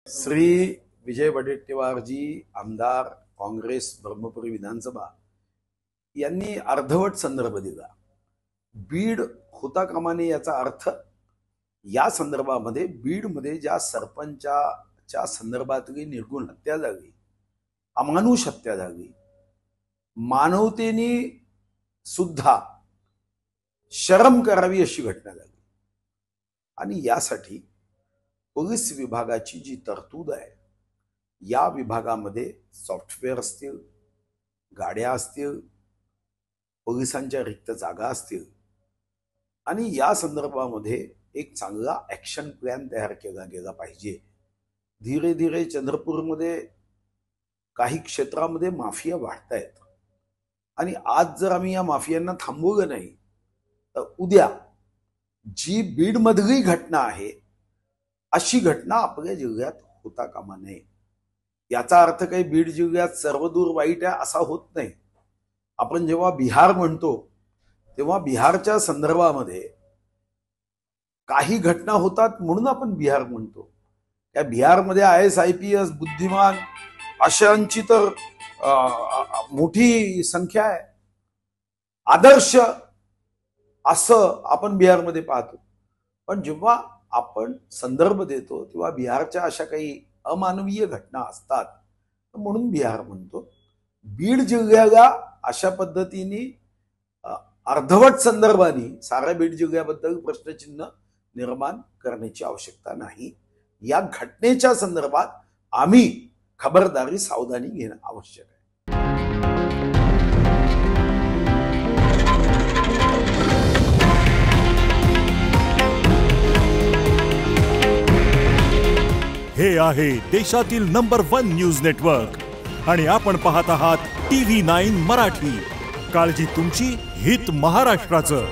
श्री विजय वडेट्टीवार जी आमदार काँग्रेस ब्रह्मपुरी विधानसभा यांनी अर्धवट संदर्भ दिला। बीड होता कामा नये याचा अर्थ या संदर्भामध्ये बीडमध्ये ज्या सरपंचाच्या संदर्भातली निर्गुण हत्या झाली, अमानुष हत्या झाली, मानवतेने सुद्धा शरम करावी अशी घटना झाली आणि यासाठी पोलीस विभागाची जी तरतूद आहे, या विभागामध्ये सॉफ्टवेअर असतील, गाड्या असतील, पोलिसांच्या रिक्त जागा असतील आणि या संदर्भामध्ये एक चांगला ॲक्शन प्लॅन तयार केला गेला पाहिजे। धीरे धीरे चंद्रपूरमध्ये काही क्षेत्रामध्ये माफिया वाढतायत आणि आज जर आम्ही या माफियांना थांबवलं नाही तर उद्या जी बीडमधली घटना आहे अशी घटना आपल्या जिल्ह्यात होता कामा नये। याचा अर्थ काही बीड जिल्ह्यात सर्वदूर वाईट आहे असा होत नाही। आपण जेव्हा बिहार म्हणतो तेव्हा बिहारच्या संदर्भामध्ये काही घटना होतात म्हणून आपण बिहार म्हणतो। त्या बिहारमध्ये IAS IPS बुद्धिमान अशांची तर मोठी संख्या आहे, आदर्श असं आपण बिहारमध्ये पाहतो। पण जेव्हा आपण संदर्भ देतो तेव्हा बिहारच्या अशा काही अमानवीय घटना असतात म्हणून बिहार म्हणतो। बीड जिल्ह्याला अशा पद्धतीने अर्धवट संदर्भाने साऱ्या बीड जिल्ह्याबद्दल प्रश्नचिन्ह निर्माण करण्याची आवश्यकता नाही। या घटनेच्या संदर्भात आम्ही खबरदारी सावधानी घेणं आवश्यक आहे। हे आहे देशातील नंबर 1 न्यूज नेटवर्क आणि आपण पाहत आहात TV9 मराठी। काळजी तुमची, हित महाराष्ट्राचं।